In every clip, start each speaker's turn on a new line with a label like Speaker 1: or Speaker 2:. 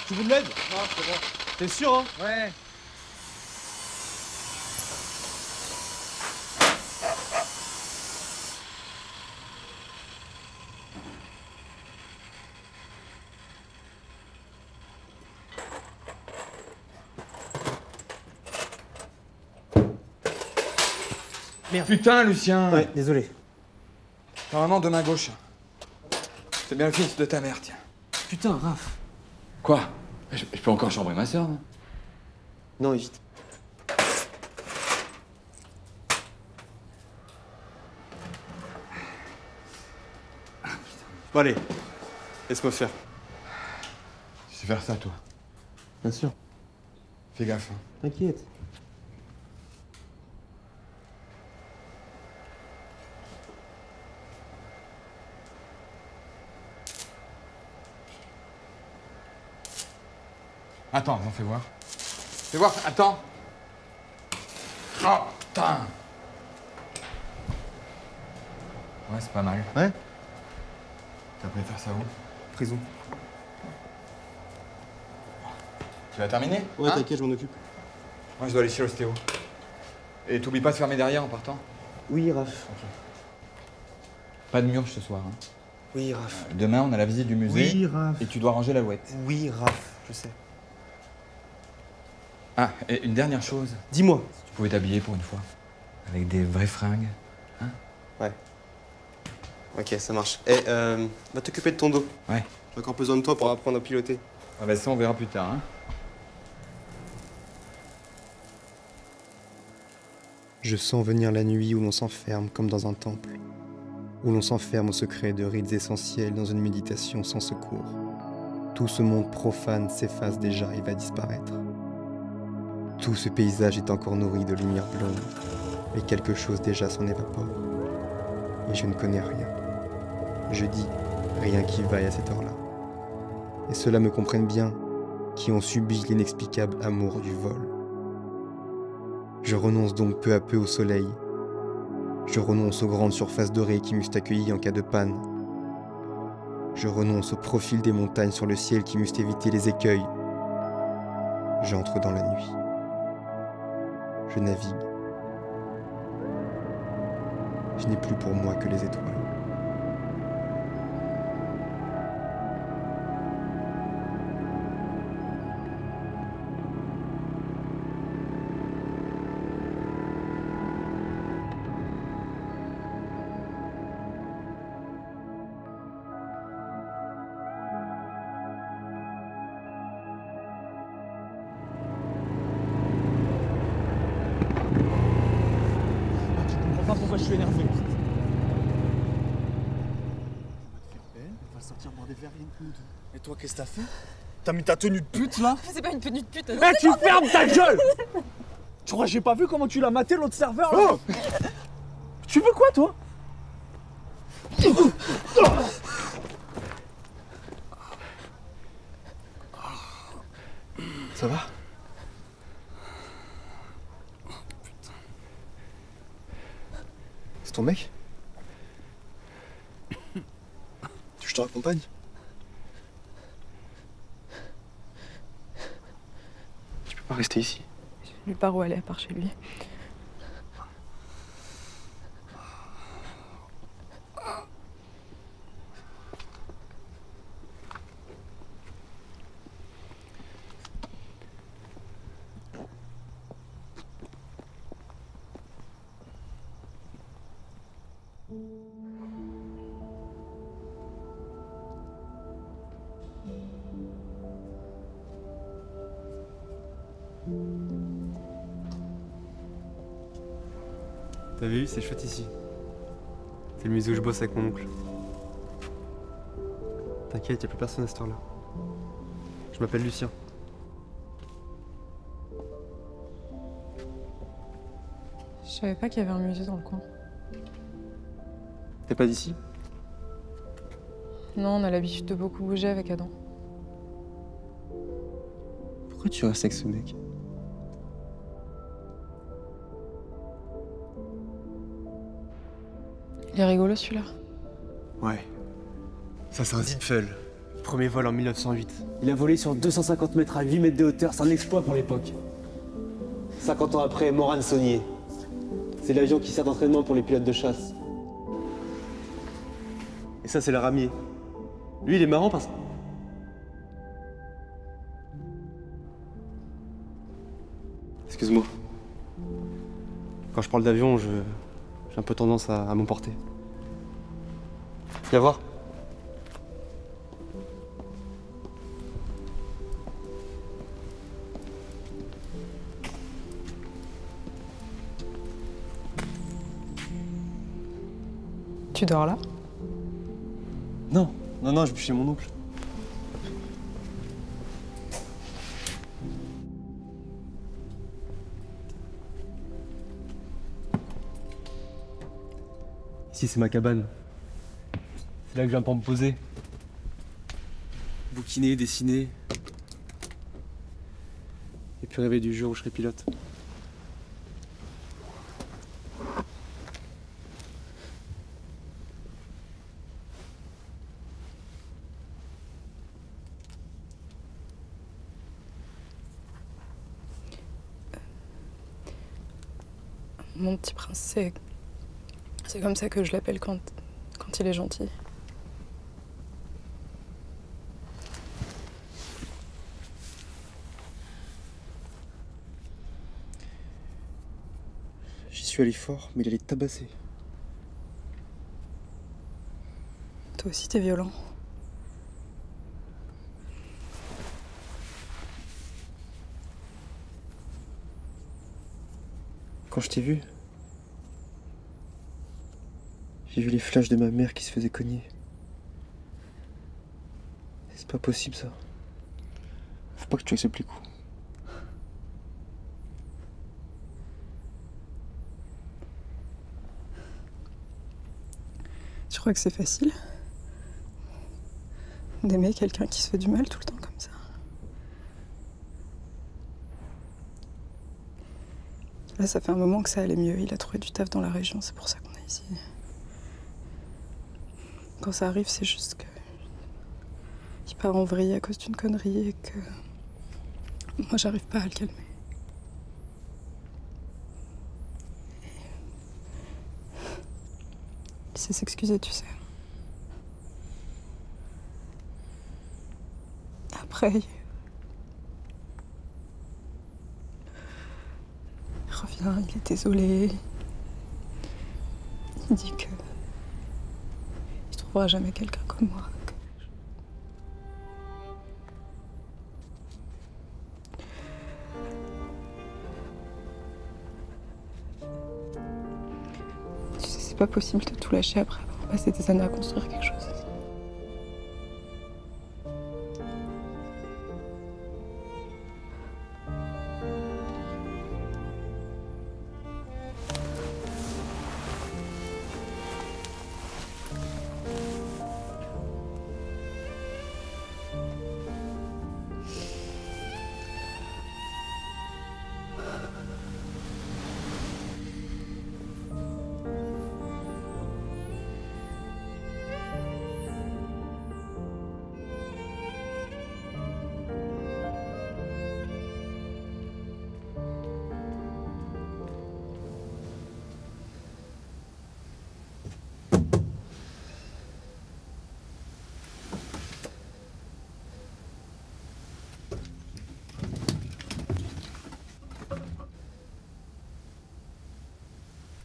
Speaker 1: Tu veux de l'aide?
Speaker 2: Non, c'est bon.
Speaker 1: T'es sûr, hein?
Speaker 2: Ouais.
Speaker 3: Merde.
Speaker 2: Putain, Lucien.
Speaker 3: Ouais, désolé.
Speaker 2: T'as vraiment deux mains gauches. C'est bien le fils de ta mère, tiens.
Speaker 3: Putain, Raph.
Speaker 2: Quoi? Je peux encore chambrer ma sœur, non?
Speaker 3: Non, évite. Bon, allez. Laisse-moi faire.
Speaker 2: Tu sais faire ça, toi?
Speaker 3: Bien sûr.
Speaker 2: Fais gaffe, hein.
Speaker 3: T'inquiète.
Speaker 2: Attends, on fait voir. Fais voir, attends. Oh, putain. Ouais, c'est pas mal.
Speaker 3: Ouais?
Speaker 2: T'as préféré faire ça où?
Speaker 3: Prison.
Speaker 2: Tu vas terminer?
Speaker 3: Ouais,
Speaker 2: hein?
Speaker 3: t'inquiète, je m'en occupe.
Speaker 2: Moi, je dois aller chez l'ostéo. Et t'oublies pas de fermer derrière en partant?
Speaker 3: Oui, Raph.
Speaker 2: Pas de murge ce soir, hein.
Speaker 3: Oui, Raph.
Speaker 2: Demain, on a la visite du musée.
Speaker 3: Oui, Raph.
Speaker 2: Et tu dois ranger l'alouette.
Speaker 3: Oui, Raph, je sais.
Speaker 2: Ah, et une dernière chose.
Speaker 3: Dis-moi.
Speaker 2: Si tu pouvais t'habiller pour une fois. Avec des vraies fringues. Hein?
Speaker 3: Ouais. Ok, ça marche. Eh, va t'occuper de ton dos.
Speaker 2: Ouais.
Speaker 3: J'ai encore besoin de toi pour apprendre à piloter.
Speaker 2: Ah bah ça, on verra plus tard, hein.
Speaker 3: Je sens venir la nuit où l'on s'enferme comme dans un temple, où l'on s'enferme au secret de rites essentiels dans une méditation sans secours. Tout ce monde profane s'efface déjà et va disparaître. Tout ce paysage est encore nourri de lumière blonde, mais quelque chose déjà s'en évapore. Et je ne connais rien. Je dis rien qui vaille à cette heure-là. Et ceux-là me comprennent bien, qui ont subi l'inexplicable amour du vol. Je renonce donc peu à peu au soleil. Je renonce aux grandes surfaces dorées qui m'eussent accueilli en cas de panne. Je renonce au profil des montagnes sur le ciel qui m'eussent évité les écueils. J'entre dans la nuit. Je navigue. Je n'ai plus pour moi que les étoiles.
Speaker 1: Tu comprends pas pourquoi je suis énervé.
Speaker 4: Va sortir boire des verres rien que nous deux.
Speaker 1: Et toi, qu'est-ce que t'as fait? T'as mis ta tenue de pute, là?
Speaker 5: C'est pas une tenue de pute.
Speaker 1: Eh, tu fermes ta gueule! Tu crois que j'ai pas vu comment tu l'as maté, l'autre serveur, là?
Speaker 4: Oh,
Speaker 1: Tu veux quoi, toi?
Speaker 3: Ça va? C'est ton mec? Tu veux que je te raccompagne? Tu peux pas rester ici.
Speaker 5: Nulle part où aller à part chez lui.
Speaker 3: T'as vu, c'est chouette ici. C'est le musée où je bosse avec mon oncle. T'inquiète, y'a plus personne à cette heure-là. Je m'appelle Lucien.
Speaker 5: Je savais pas qu'il y avait un musée dans le coin.
Speaker 3: T'es pas d'ici?
Speaker 5: Non, on a l'habitude de beaucoup bouger avec Adam.
Speaker 3: Pourquoi tu restes avec ce mec?
Speaker 5: Il est rigolo celui-là.
Speaker 3: Ouais. Ça, c'est un zipfel.
Speaker 6: premier vol en 1908.
Speaker 7: Il a volé sur 250 mètres à 8 mètres de hauteur, c'est un exploit pour l'époque. 50 ans après, Morane Saunier. C'est l'avion qui sert d'entraînement pour les pilotes de chasse. Et ça, c'est le ramier. Lui, il est marrant parce que... Excuse-moi. Quand je parle d'avion, j'ai un peu tendance à m'emporter. Viens voir.
Speaker 5: Tu dors là?
Speaker 7: Non, je vais chez mon oncle. Ici, c'est ma cabane. C'est là que je viens pour me poser. Bouquiner, dessiner. Et puis rêver du jour où je serai pilote.
Speaker 5: Mon petit prince, c'est comme ça que je l'appelle quand il est gentil.
Speaker 7: J'y suis allé fort, mais il allait te tabasser.
Speaker 5: Toi aussi, t'es violent.
Speaker 7: Quand je t'ai vu, j'ai vu les flashs de ma mère qui se faisait cogner. C'est pas possible ça. Faut pas que tu acceptes les coups.
Speaker 5: Tu crois que c'est facile d'aimer quelqu'un qui se fait du mal tout le temps comme ça? Là, ça fait un moment que ça allait mieux. Il a trouvé du taf dans la région, c'est pour ça qu'on est ici. Quand ça arrive, c'est juste que... il part en vrille à cause d'une connerie et que... moi, j'arrive pas à le calmer. Il sait s'excuser, tu sais. Après, il revient, il est désolé. Il dit que il trouvera jamais quelqu'un comme moi. Tu sais, c'est pas possible de tout lâcher après avoir passé des années à construire quelque chose.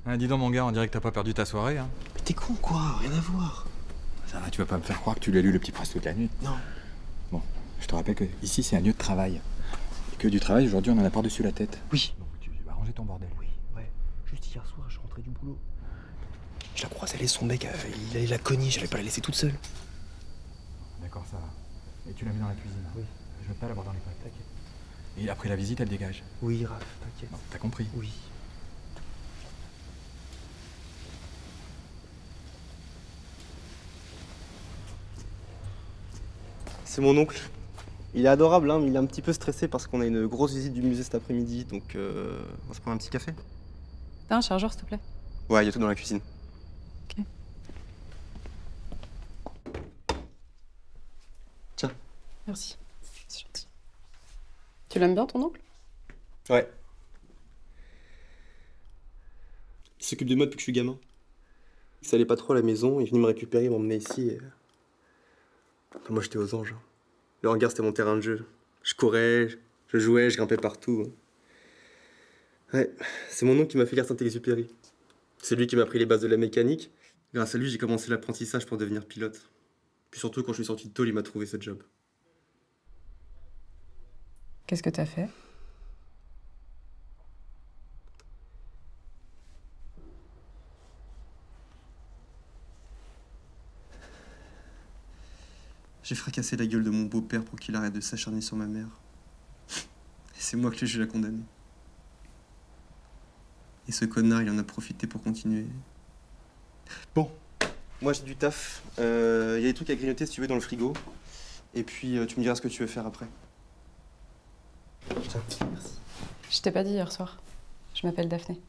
Speaker 2: Ah, dis donc mon gars, on dirait que t'as pas perdu ta soirée, hein.
Speaker 7: Mais t'es con quoi, rien à voir.
Speaker 2: Ça va, tu vas pas me faire croire que tu l'as lu Le Petit Prince toute la nuit.
Speaker 7: Non.
Speaker 2: Bon, je te rappelle que ici c'est un lieu de travail. Et que du travail, aujourd'hui on en a par-dessus la tête.
Speaker 7: Oui.
Speaker 2: Donc tu vas ranger ton bordel.
Speaker 7: Oui, ouais. Juste hier soir, je rentrais du boulot. Je la croisais, elle et son mec, il allait la cogner, j'allais pas la laisser toute seule.
Speaker 2: D'accord, ça va. Et tu l'as mis dans la cuisine.
Speaker 7: Oui.
Speaker 2: Je veux pas l'avoir dans les pattes.
Speaker 7: T'inquiète.
Speaker 2: Et après la visite, elle dégage.
Speaker 7: Oui, Raph, t'inquiète.
Speaker 2: Non, t'as compris.
Speaker 7: Oui. C'est mon oncle. Il est adorable, hein, mais il est un petit peu stressé parce qu'on a une grosse visite du musée cet après-midi, donc on va se prendre un petit café.
Speaker 5: T'as un chargeur, s'il te plaît?
Speaker 7: Ouais, il y a tout dans la cuisine.
Speaker 5: Ok. Merci. C'est gentil. Tu l'aimes bien, ton oncle?
Speaker 3: Ouais. Il s'occupe de moi depuis que je suis gamin. Ça allait pas trop à la maison, il est venu me récupérer, m'emmener ici et... Enfin, moi j'étais aux anges. Le hangar c'était mon terrain de jeu. Je courais, je jouais, je grimpais partout. Ouais, c'est mon oncle qui m'a fait lire Saint-Exupéry. C'est lui qui m'a appris les bases de la mécanique. Grâce à lui, j'ai commencé l'apprentissage pour devenir pilote. Puis surtout, quand je suis sorti de tôle, il m'a trouvé ce job.
Speaker 5: Qu'est-ce que t'as fait?
Speaker 3: J'ai fracassé la gueule de mon beau-père pour qu'il arrête de s'acharner sur ma mère. Et c'est moi que le juge a condamné. Et ce connard, il en a profité pour continuer. Bon, moi j'ai du taf. Y a des trucs à grignoter si tu veux dans le frigo. Et puis tu me diras ce que tu veux faire après. Tiens, merci.
Speaker 5: Je t'ai pas dit hier soir. Je m'appelle Daphné.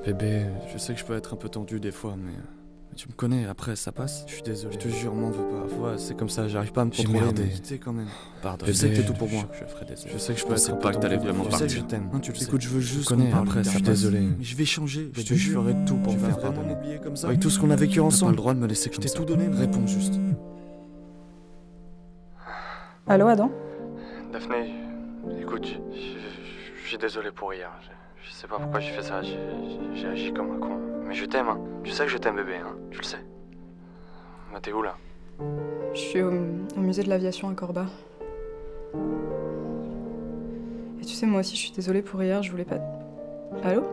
Speaker 6: Bébé, je sais que je peux être un peu tendu des fois, mais tu me connais, après ça passe. Je suis désolé, je te jure, m'en veux pas. Parfois c'est comme ça, j'arrive pas à me contrôler, mais tu sais quand même. Pardon, je sais que t'es tout pour moi. Je sais que je peux être un peu tendu. Je sais que je t'aime. Tu le sais. Écoute, je veux juste qu'on parle. Après, je suis désolé. Je vais changer. Je te jure, je ferai tout pour me faire pardonner. Avec tout ce qu'on a vécu ensemble. T'as pas le droit de me laisser comme ça. Je t'ai tout donné. Réponds juste.
Speaker 5: Allô, Adam?
Speaker 6: Daphné, écoute, je suis désolé pour hier. Je sais pas pourquoi j'ai fait ça, j'ai agi comme un con. Mais je t'aime, hein. Tu sais que je t'aime, bébé, hein. Tu le sais. Bah, t'es où, là?
Speaker 5: Je suis au musée de l'aviation à Corba. Et tu sais, moi aussi, je suis désolée pour hier, je voulais pas... Allô?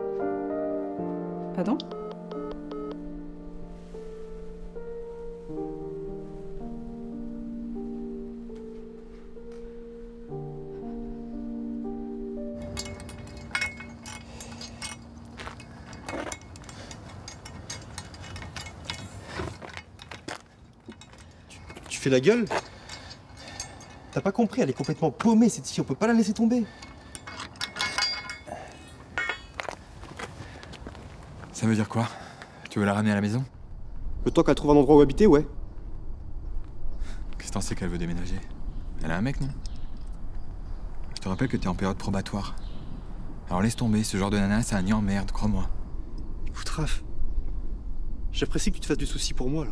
Speaker 5: Adam?
Speaker 3: Tu fais la gueule? T'as pas compris, elle est complètement paumée cette fille, on peut pas la laisser tomber.
Speaker 2: Ça veut dire quoi? Tu veux la ramener à la maison?
Speaker 3: Le temps qu'elle trouve un endroit où habiter, ouais.
Speaker 2: Qu'est-ce que t'en sais qu'elle veut déménager? Elle a un mec, non? Je te rappelle que t'es en période probatoire. Alors laisse tomber, ce genre de nana, c'est un nid en merde, crois-moi.
Speaker 3: Écoute, Raph, j'apprécie que tu te fasses du souci pour moi, là.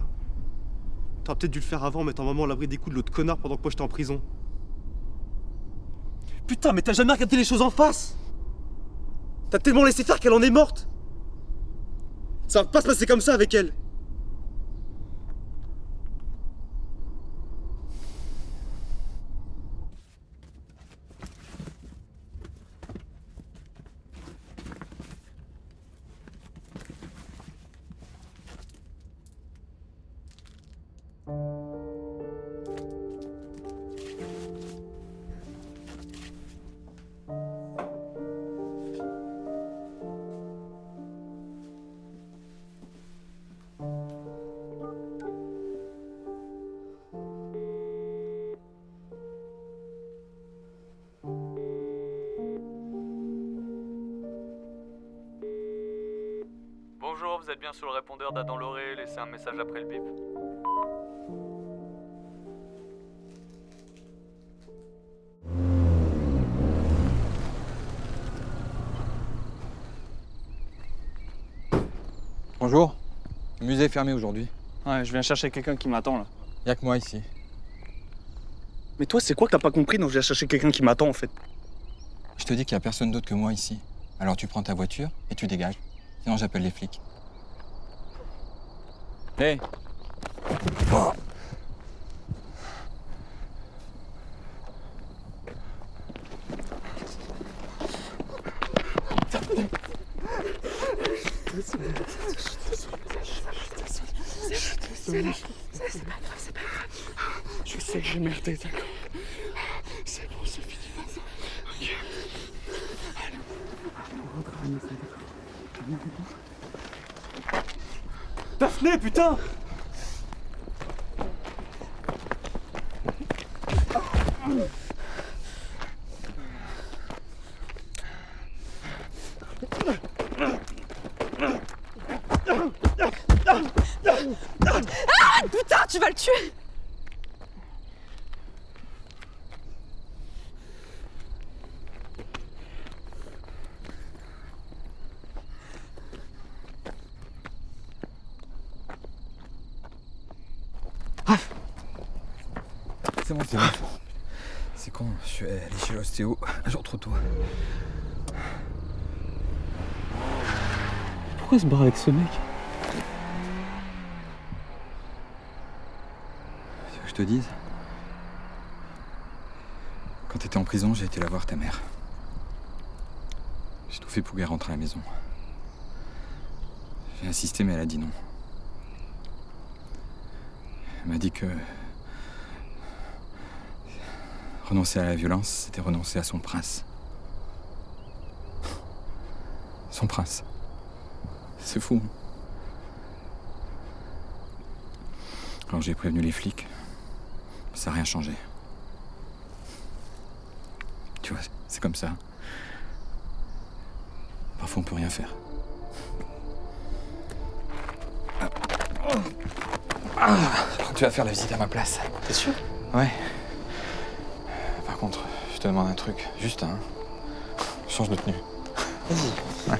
Speaker 3: T'aurais peut-être dû le faire avant, mettre maman à l'abri des coups de l'autre connard pendant que moi j'étais en prison. Putain, mais t'as jamais regardé les choses en face! T'as tellement laissé faire qu'elle en est morte! Ça va pas se passer comme ça avec elle!
Speaker 6: Bonjour, vous êtes bien sur le répondeur d'Adam Loré, laissez un message après le bip.
Speaker 2: Bonjour. Le musée est fermé aujourd'hui.
Speaker 1: Ouais, je viens chercher quelqu'un qui m'attend là.
Speaker 2: Y'a que moi ici.
Speaker 1: Mais toi, c'est quoi que t'as pas compris? Donc je viens chercher quelqu'un qui m'attend en fait.
Speaker 2: Je te dis qu'il y a personne d'autre que moi ici. Alors tu prends ta voiture et tu dégages. Sinon j'appelle les flics. Hey! Oh.
Speaker 1: C'est pas grave, c'est pas grave. Je sais que j'ai merdé, d'accord. C'est bon, c'est fini maintenant. Ok. Allez, on rentre à la maison, d'accord. Daphné, putain!
Speaker 5: Ah putain, tu vas le tuer!
Speaker 2: C'est bon, c'est bon. C'est con, je suis allé chez l'ostéo un jour trop tôt.
Speaker 1: Pourquoi se barre avec ce mec?
Speaker 2: Tu veux que je te dise? Quand t'étais en prison, j'ai été la voir ta mère. J'ai tout fait pour qu'elle rentre à la maison. J'ai insisté, mais elle a dit non. Elle m'a dit que renoncer à la violence, c'était renoncer à son prince. Son prince. C'est fou. Alors j'ai prévenu les flics. Ça n'a rien changé. Tu vois, c'est comme ça. Parfois on peut rien faire. Tu vas faire la visite à ma place.
Speaker 1: T'es sûr?
Speaker 2: Ouais. Par contre, je te demande un truc. Juste un. Change de tenue.
Speaker 1: Vas-y.
Speaker 2: Ouais.